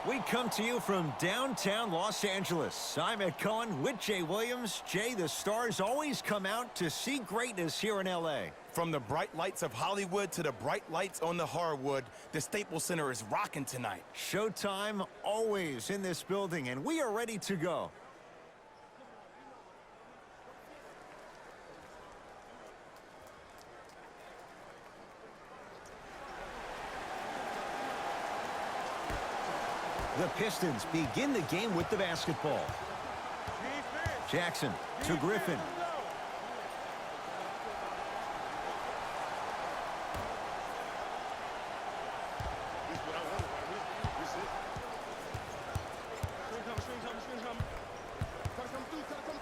We come to you from downtown Los Angeles. I'm Ed Cohen with Jay Williams. Jay, the stars always come out to see greatness here in L.A. From the bright lights of Hollywood to the bright lights on the hardwood, the Staples Center is rocking tonight. Showtime always in this building, and we are ready to go. The Pistons begin the game with the basketball. Jackson to Griffin.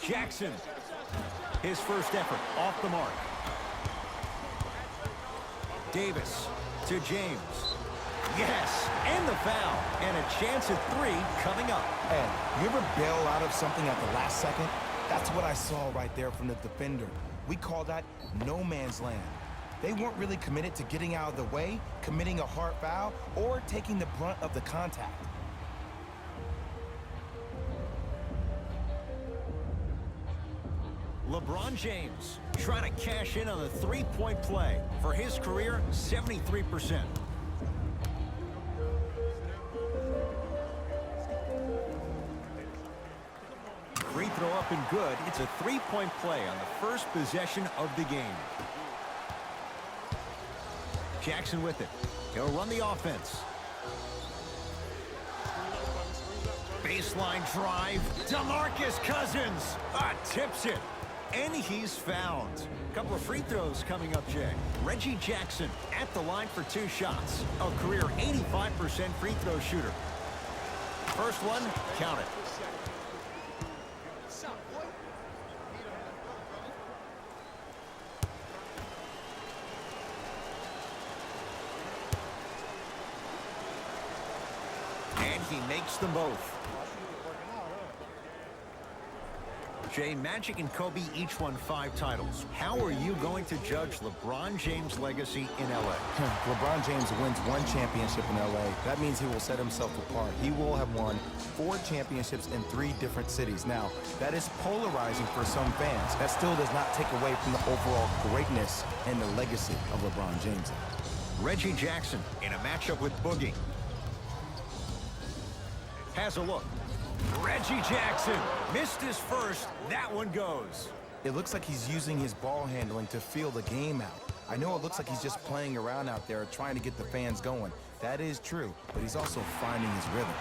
Jackson, his first effort off the mark. Davis to James. Yes, and the foul, and a chance at three coming up. Ed, you ever bail out of something at the last second? That's what I saw right there from the defender. We call that no man's land. They weren't really committed to getting out of the way, committing a hard foul, or taking the brunt of the contact. LeBron James trying to cash in on the three-point play. For his career, 73%. Free throw up and good. It's a three-point play on the first possession of the game. Jackson with it. He'll run the offense. Baseline drive. DeMarcus Cousins tips it. And he's fouled. A couple of free throws coming up, Jay. Reggie Jackson at the line for 2 shots. A career 85% free throw shooter. First one, count it. And he makes them both. Jay, Magic and Kobe each won 5 titles. How are you going to judge LeBron James' legacy in L.A.? LeBron James wins 1 championship in L.A. That means he will set himself apart. He will have won 4 championships in 3 different cities. Now, that is polarizing for some fans. That still does not take away from the overall greatness and the legacy of LeBron James. Reggie Jackson in a matchup with Boogie. Has a look. Reggie Jackson missed his first. That one goes. It looks like he's using his ball handling to feel the game out. I know it looks like he's just playing around out there trying to get the fans going. That is true, but he's also finding his rhythm.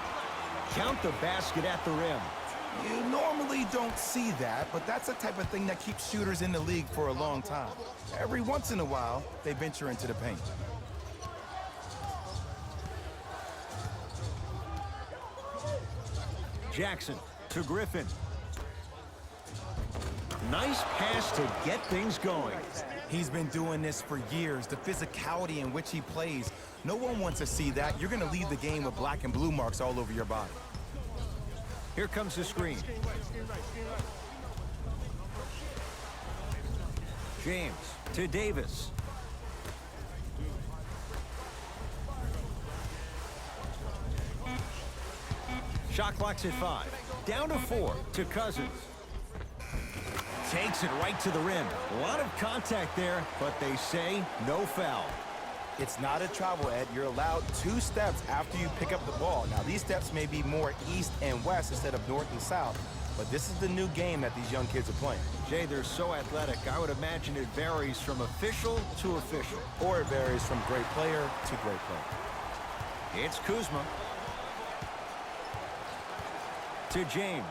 Count the basket at the rim. You normally don't see that, but that's the type of thing that keeps shooters in the league for a long time. Every once in a while, they venture into the paint. Jackson to Griffin. Nice pass to get things going. He's been doing this for years. The physicality in which he plays. No one wants to see that. You're going to leave the game with black and blue marks all over your body. Here comes the screen. James to Davis. Shot clock's at 5. Down to 4 to Cousins. Takes it right to the rim. A lot of contact there, but they say no foul. It's not a travel, Ed. You're allowed 2 steps after you pick up the ball. Now, these steps may be more east and west instead of north and south, but this is the new game that these young kids are playing. Jay, they're so athletic. I would imagine it varies from official to official. Or it varies from great player to great player. It's Kuzma. To James.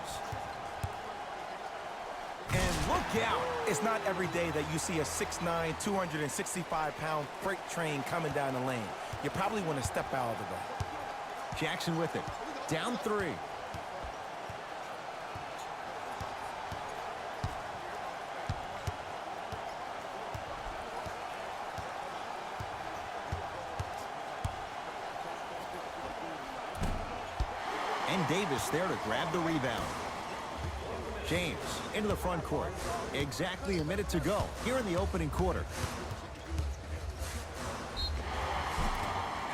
And look out. It's not every day that you see a 6'9", 265-pound freight train coming down the lane. You probably want to step out of the way. Jackson with it. Down 3. And Davis there to grab the rebound. James into the front court. Exactly a minute to go here in the opening quarter.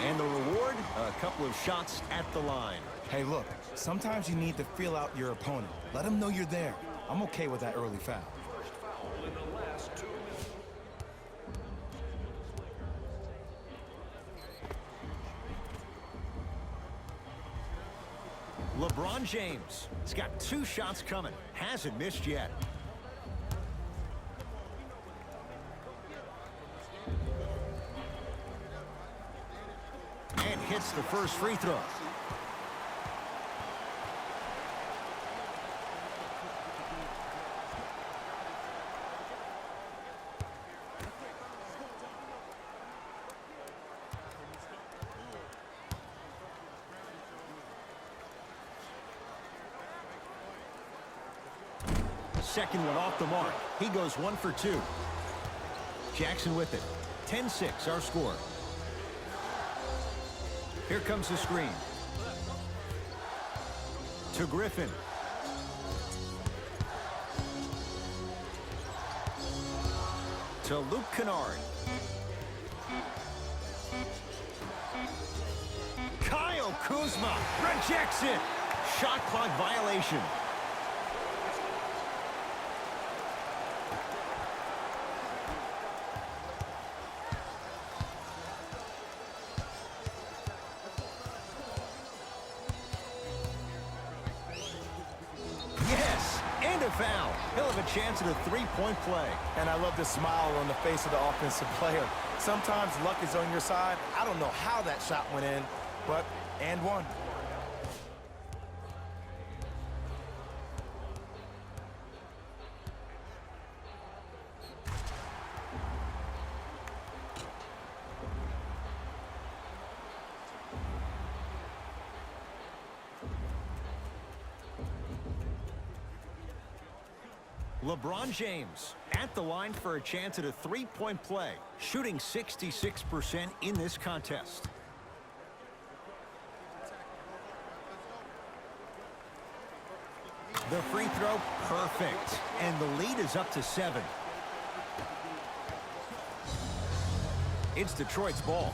And the reward, a couple of shots at the line. Hey, look, sometimes you need to feel out your opponent. Let them know you're there. I'm okay with that early foul. LeBron James. He's got 2 shots coming. Hasn't missed yet. And hits the first free throw. Second one off the mark. He goes 1 for 2. Jackson with it. 10-6 our score. Here comes the screen. To Griffin. To Luke Kennard. Kyle Kuzma rejects it. Shot clock violation. Foul. He'll have a chance at a 3-point play. And I love the smile on the face of the offensive player. Sometimes luck is on your side. I don't know how that shot went in, but and one. LeBron James at the line for a chance at a 3-point play, shooting 66% in this contest. The free throw, perfect. And the lead is up to 7. It's Detroit's ball.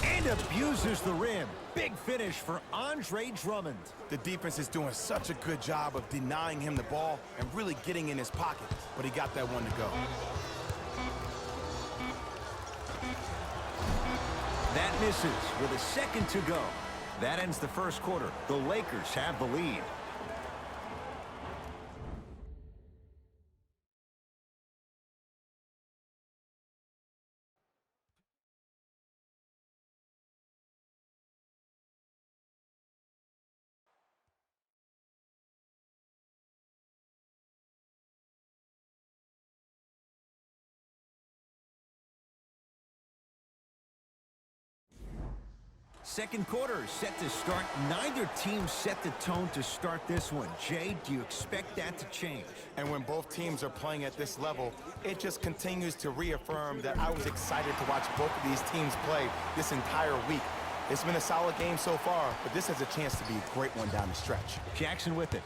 And abuses the rim. Big finish for Andre Drummond. The defense is doing such a good job of denying him the ball and really getting in his pocket, but he got that one to go. That misses with a second to go. That ends the first quarter. The Lakers have the lead. Second quarter is set to start. Neither team set the tone to start this one. Jay, do you expect that to change? And when both teams are playing at this level, it just continues to reaffirm that I was excited to watch both of these teams play this entire week. It's been a solid game so far, but this has a chance to be a great one down the stretch. Jackson with it.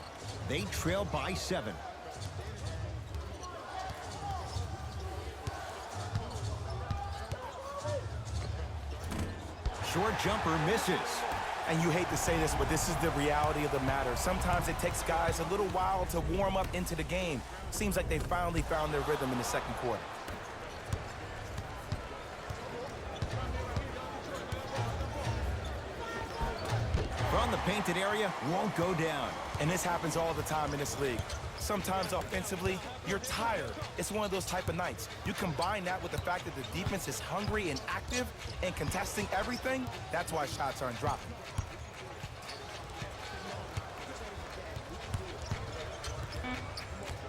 They trail by 7. Short jumper misses. And you hate to say this, but this is the reality of the matter. Sometimes it takes guys a little while to warm up into the game. Seems like they finally found their rhythm in the second quarter. From the painted area, won't go down. And this happens all the time in this league. Sometimes offensively, you're tired. It's one of those type of nights. You combine that with the fact that the defense is hungry and active and contesting everything, that's why shots aren't dropping.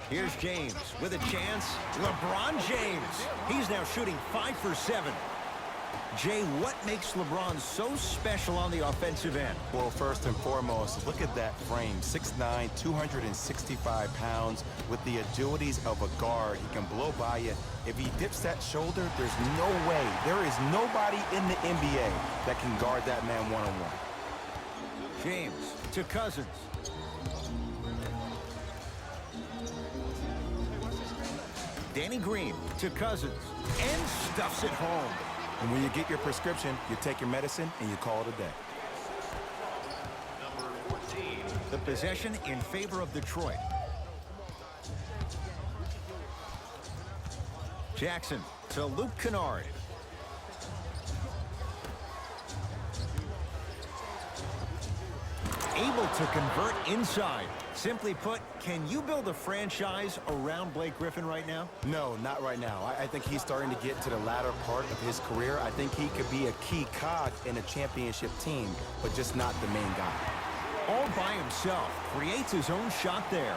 Here's James with a chance. LeBron James. He's now shooting 5 for 7. Jay, what makes LeBron so special on the offensive end? Well, first and foremost, look at that frame. 6'9", 265 pounds with the agilities of a guard. He can blow by you. If he dips that shoulder, there's no way. There is nobody in the NBA that can guard that man one-on-one. James to Cousins. Danny Green to Cousins and stuffs it home. And when you get your prescription, you take your medicine and you call it a day. The possession in favor of Detroit. Jackson to Luke Kennard. Able to convert inside. Simply put, can you build a franchise around Blake Griffin right now? No, not right now. I think he's starting to get to the latter part of his career. I think he could be a key cog in a championship team, but just not the main guy. All by himself, creates his own shot there.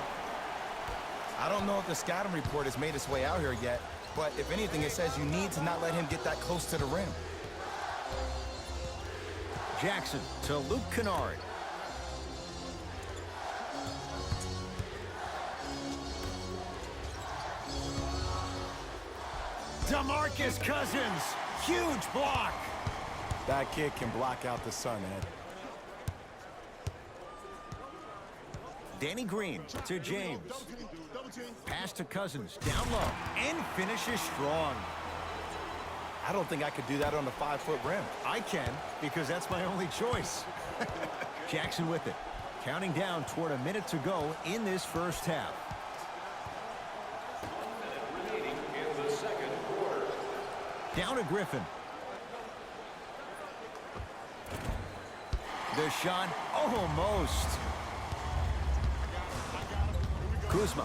I don't know if the scouting report has made its way out here yet, but if anything, it says you need to not let him get that close to the rim. Jackson to Luke Kennard. DeMarcus Cousins, huge block. That kid can block out the sun, Ed. Danny Green to James. Pass to Cousins, down low, and finishes strong. I don't think I could do that on the 5-foot rim. I can, because that's my only choice. Jackson with it. Counting down toward a minute to go in this first half. Down to Griffin. The shot almost. Kuzma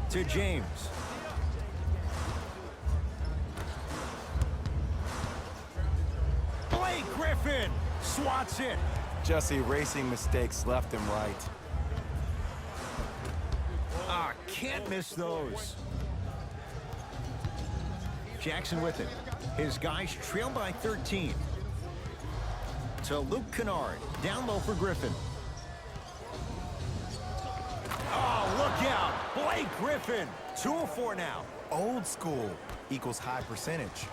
to James. Blake Griffin swats it. Just erasing mistakes left and right. Can't miss those. Jackson with it. His guys trail by 13. To Luke Kennard. Down low for Griffin. Oh, look out. Blake Griffin. 2 of 4 now. Old school equals high percentage.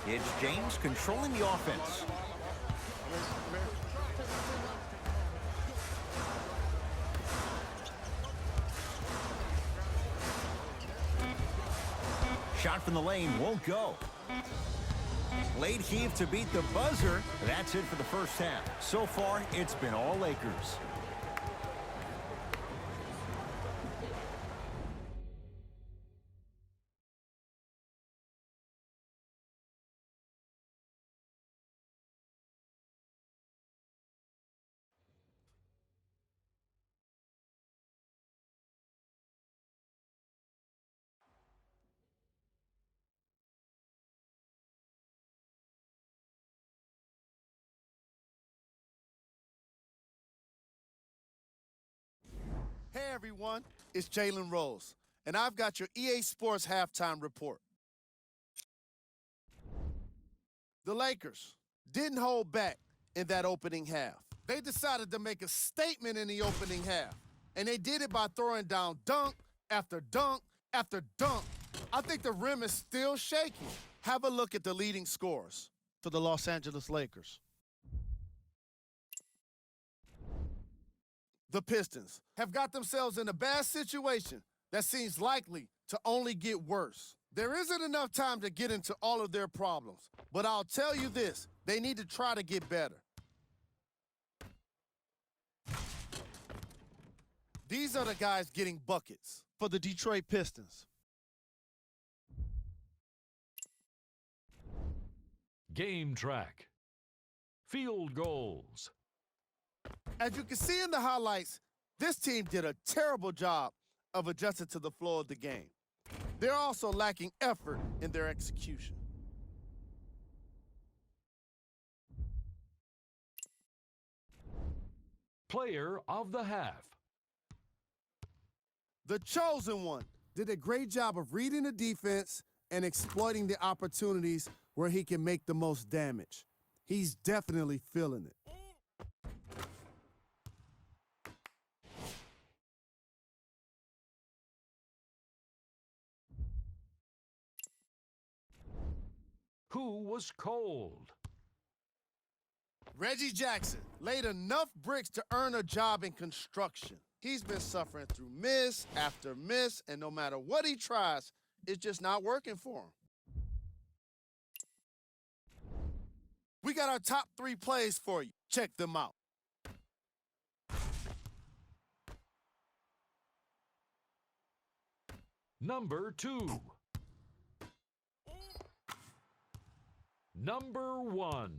It's James controlling the offense. Shot from the lane won't go. Late heave to beat the buzzer. That's it for the first half. So far, it's been all Lakers. Hey everyone, it's Jalen Rose, and I've got your EA Sports halftime report. The Lakers didn't hold back in that opening half. They decided to make a statement in the opening half, and they did it by throwing down dunk after dunk after dunk. I think the rim is still shaking. Have a look at the leading scorers for the Los Angeles Lakers. The Pistons have got themselves in a bad situation that seems likely to only get worse. There isn't enough time to get into all of their problems, but I'll tell you this, they need to try to get better. These are the guys getting buckets for the Detroit Pistons. Game track. Field goals. As you can see in the highlights, this team did a terrible job of adjusting to the flow of the game. They're also lacking effort in their execution. Player of the half. The chosen one did a great job of reading the defense and exploiting the opportunities where he can make the most damage. He's definitely feeling it. Who was cold? Reggie Jackson laid enough bricks to earn a job in construction. He's been suffering through miss after miss, and no matter what he tries, it's just not working for him. We got our top 3 plays for you. Check them out. Number 2. Number 1.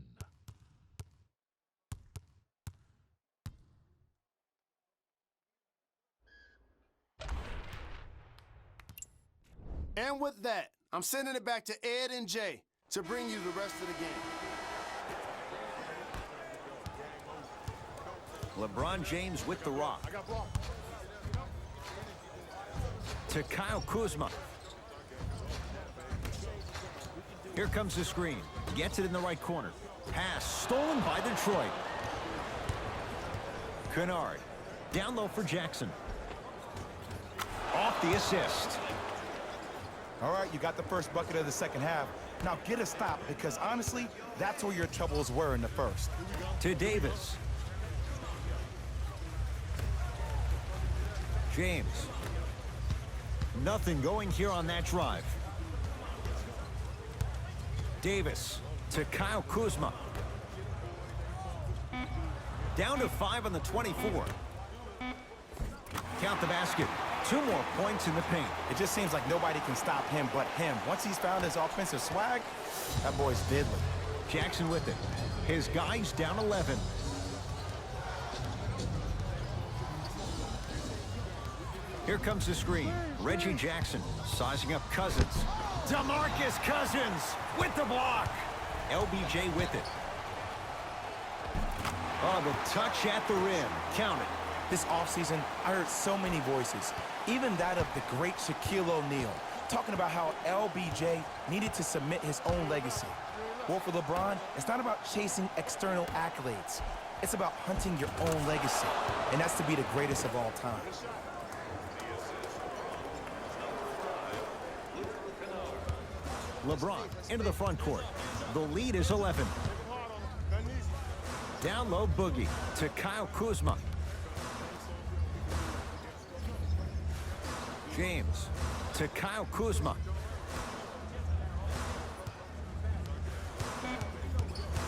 And with that, I'm sending it back to Ed and Jay to bring you the rest of the game. LeBron James with the rock. To Kyle Kuzma. Here comes the screen. Gets it in the right corner. Pass stolen by Detroit. Kennard. Down low for Jackson. Off the assist. All right, you got the first bucket of the second half. Now get a stop, because honestly, that's where your troubles were in the first. To Davis. James. Nothing going here on that drive. Davis to Kyle Kuzma. Down to 5 on the 24. Count the basket. 2 more points in the paint. It just seems like nobody can stop him but him. Once he's found his offensive swag, that boy's deadly. Jackson with it. His guys down 11. Here comes the screen. Reggie Jackson sizing up Cousins. DeMarcus Cousins with the block. LBJ with it. Oh, the touch at the rim. Count it. This offseason, I heard so many voices, even that of the great Shaquille O'Neal, talking about how LBJ needed to submit his own legacy. Well, for LeBron, it's not about chasing external accolades. It's about hunting your own legacy, and that's to be the greatest of all time. LeBron into the front court. The lead is 11. Down low, Boogie to Kyle Kuzma. James to Kyle Kuzma.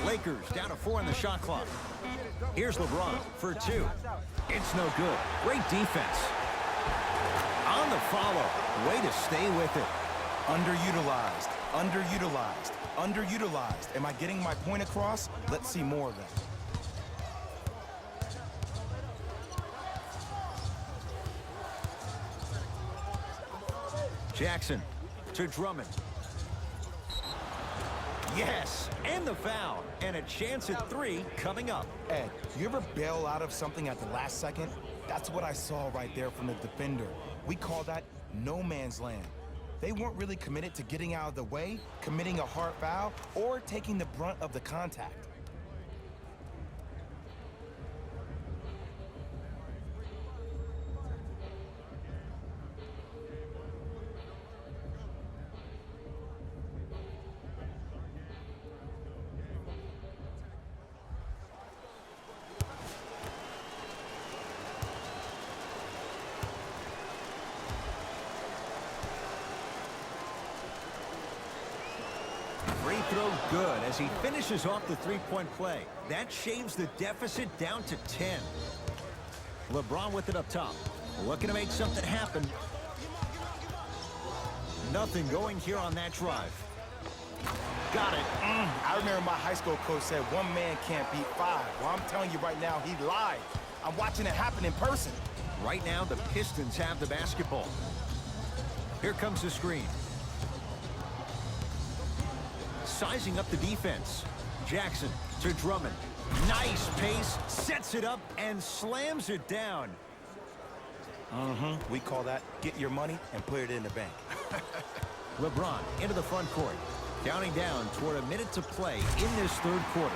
Lakers down to 4 on the shot clock. Here's LeBron for 2. It's no good. Great defense. On the follow. Way to stay with it. Underutilized, underutilized, underutilized. Am I getting my point across? Let's see more of that. Jackson to Drummond. Yes, and the foul. And a chance at 3 coming up. Ed, you ever bail out of something at the last second? That's what I saw right there from the defender. We call that no man's land. They weren't really committed to getting out of the way, committing a hard foul, or taking the brunt of the contact. Free throw good as he finishes off the three-point play. That shaves the deficit down to 10. LeBron with it up top. Looking to make something happen. Nothing going here on that drive. Got it. I remember my high school coach said 1 man can't beat 5. Well, I'm telling you right now, he lied. I'm watching it happen in person. Right now, the Pistons have the basketball. Here comes the screen. Sizing up the defense. Jackson to Drummond. Nice pace, sets it up, and slams it down. We call that get your money and put it in the bank. LeBron into the front court. Counting down toward a minute to play in this third quarter.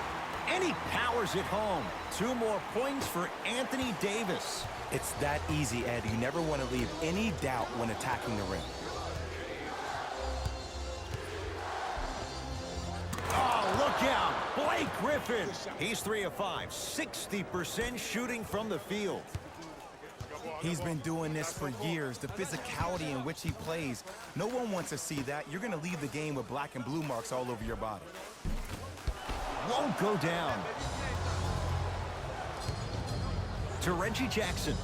And he powers it home. 2 more points for Anthony Davis. It's that easy, Ed. You never want to leave any doubt when attacking the rim. Oh, look out. Blake Griffin. He's 3 of 5. 60% shooting from the field. He's been doing this for years, the physicality in which he plays. No one wants to see that. You're going to leave the game with black and blue marks all over your body. Won't go down. To Reggie Jackson.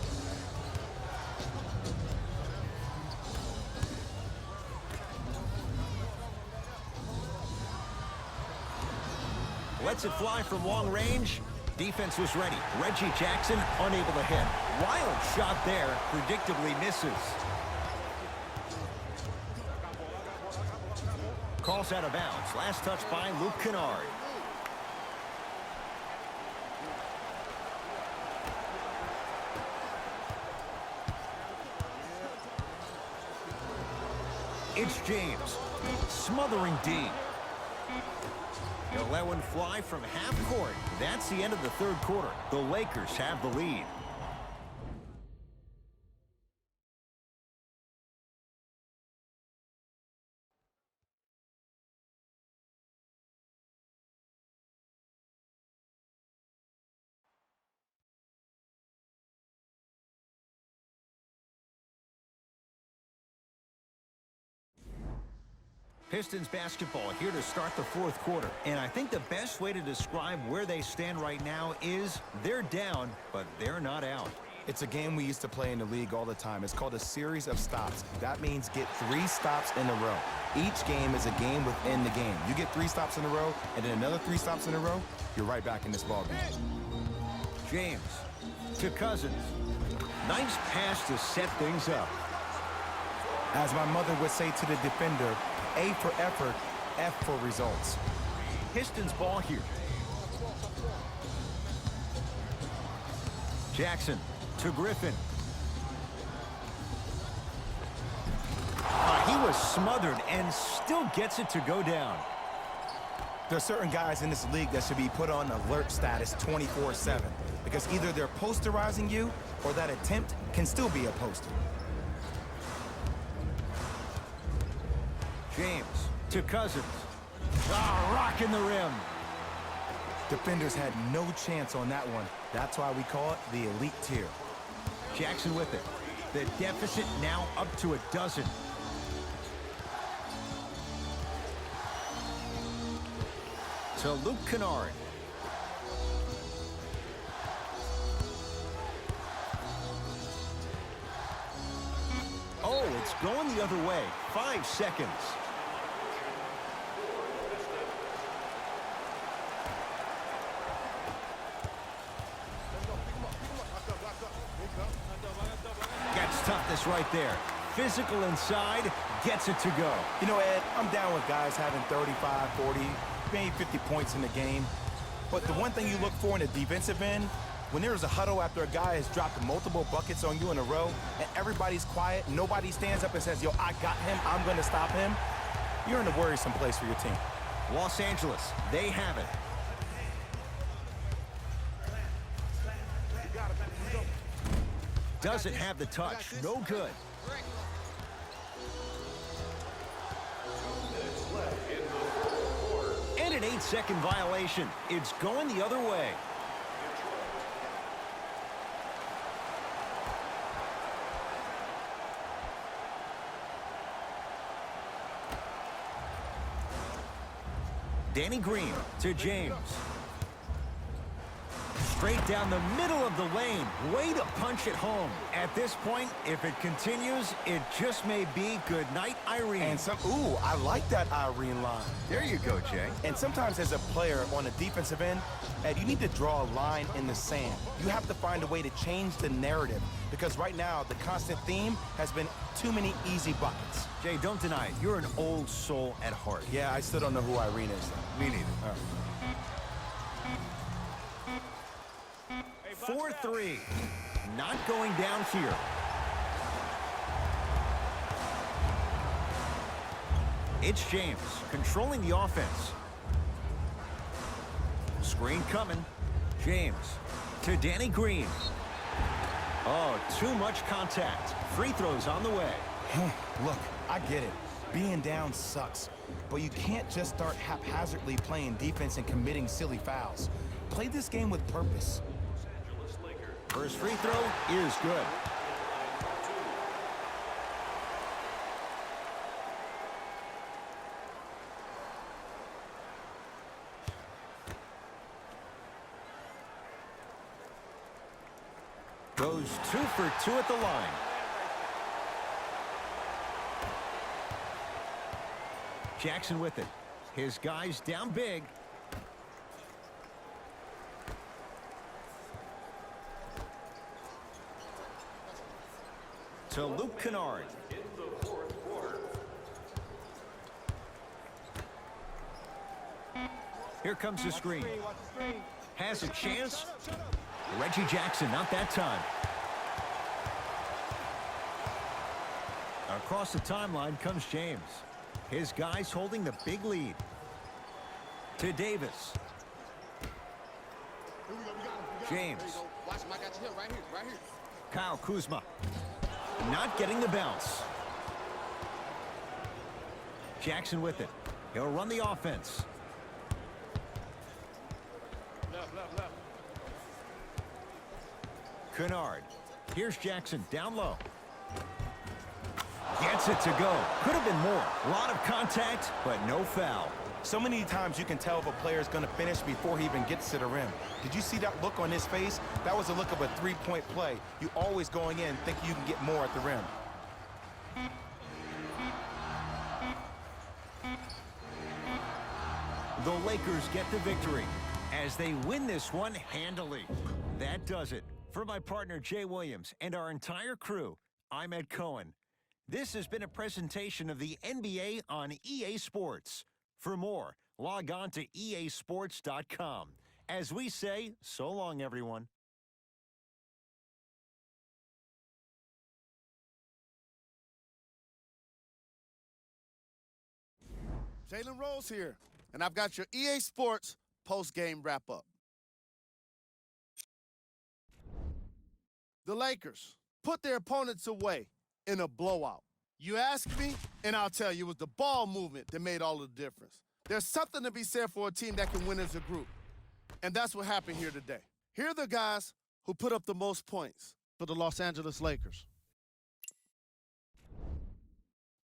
Lets it fly from long range. Defense was ready. Reggie Jackson unable to hit. Wild shot there. Predictably misses. Calls out of bounds. Last touch by Luke Kennard. It's James. Smothering D. He'll let one fly from half court. That's the end of the third quarter. The Lakers have the lead. Pistons basketball here to start the fourth quarter. And I think the best way to describe where they stand right now is they're down, but they're not out. It's a game we used to play in the league all the time. It's called a series of stops. That means get 3 stops in a row. Each game is a game within the game. You get 3 stops in a row, and then another 3 stops in a row, you're right back in this ballgame. James to Cousins. Nice pass to set things up. As my mother would say to the defender, A for effort, F for results. Pistons ball here. Jackson to Griffin. He was smothered and still gets it to go down. There are certain guys in this league that should be put on alert status 24/7 because either they're posterizing you or that attempt can still be a poster. James to Cousins. Rocking the rim. Defenders had no chance on that one. That's why we call it the elite tier. Jackson with it. The deficit now up to 12. To Luke Kennard. Oh, it's going the other way. 5 seconds. Gets toughness right there. Physical inside, gets it to go. You know, Ed, I'm down with guys having 35, 40, maybe 50 points in the game. But the one thing you look for in the defensive end, when there's a huddle after a guy has dropped multiple buckets on you in a row and everybody's quiet, nobody stands up and says, yo, I got him, I'm going to stop him, you're in a worrisome place for your team. Los Angeles, they have it. Doesn't have the touch. No good. And an 8-second violation. It's going the other way. Danny Green to James. Straight down the middle of the lane. Way to punch it home. At this point, if it continues, it just may be good night, Irene. And ooh, I like that Irene line. There you go, Jay. And sometimes as a player on a defensive end, Ed, you need to draw a line in the sand. You have to find a way to change the narrative because right now the constant theme has been too many easy buckets. Jay, don't deny it. You're an old soul at heart. Yeah, I still don't know who Irene is, though. Me neither. 4-3. Not going down here. It's James controlling the offense. Screen coming. James to Danny Green. Oh, too much contact. Free throws on the way. Look, I get it. Being down sucks. But you can't just start haphazardly playing defense and committing silly fouls. Play this game with purpose. First free throw is good. goes 2 for 2 at the line. Jackson with it. His guys down big. To Luke Kennard. Here comes the screen. Has a chance. Reggie Jackson, not that time. Across the timeline comes James. His guys holding the big lead. To Davis. James. Kyle Kuzma. Not getting the bounce. Jackson with it. He'll run the offense. Kennard. Here's Jackson down low. Gets it to go. Could have been more. A lot of contact, but no foul. So many times you can tell if a player is going to finish before he even gets to the rim. Did you see that look on his face? That was the look of a three-point play. You always going in thinking you can get more at the rim. The Lakers get the victory as they win this one handily. That does it. For my partner Jay Williams and our entire crew, I'm Ed Cohen. This has been a presentation of the NBA on EA Sports. For more, log on to easports.com. As we say, so long, everyone. Jalen Rose here, and I've got your EA Sports post-game wrap-up. The Lakers put their opponents away in a blowout. You ask me, and I'll tell you, it was the ball movement that made all the difference. There's something to be said for a team that can win as a group, and that's what happened here today. Here are the guys who put up the most points for the Los Angeles Lakers.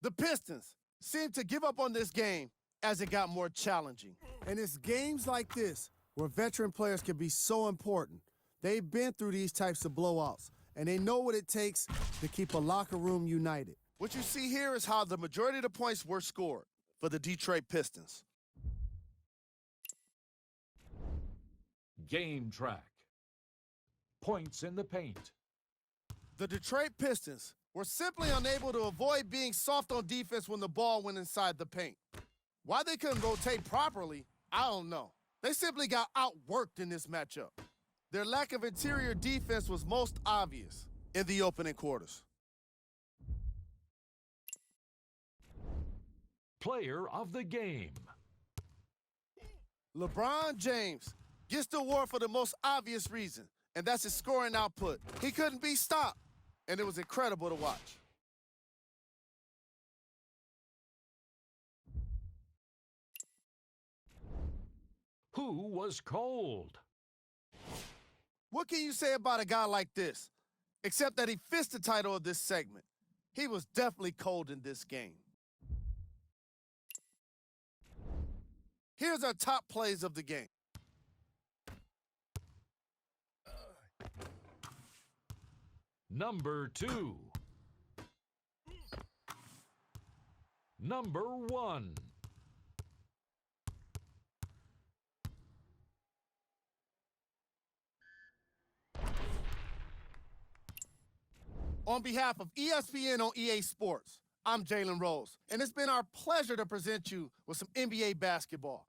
The Pistons seemed to give up on this game as it got more challenging. And it's games like this where veteran players can be so important. They've been through these types of blowouts, and they know what it takes to keep a locker room united. What you see here is how the majority of the points were scored for the Detroit Pistons. Game track. Points in the paint. The Detroit Pistons were simply unable to avoid being soft on defense when the ball went inside the paint. Why they couldn't rotate properly, I don't know. They simply got outworked in this matchup. Their lack of interior defense was most obvious in the opening quarters. Player of the game. LeBron James gets the award for the most obvious reason, and that's his scoring output. He couldn't be stopped, and it was incredible to watch. Who was cold? What can you say about a guy like this, except that he fits the title of this segment? He was definitely cold in this game. Here's our top plays of the game. Number 2. Number 1. On behalf of ESPN on EA Sports, I'm Jalen Rose, and it's been our pleasure to present you with some NBA basketball.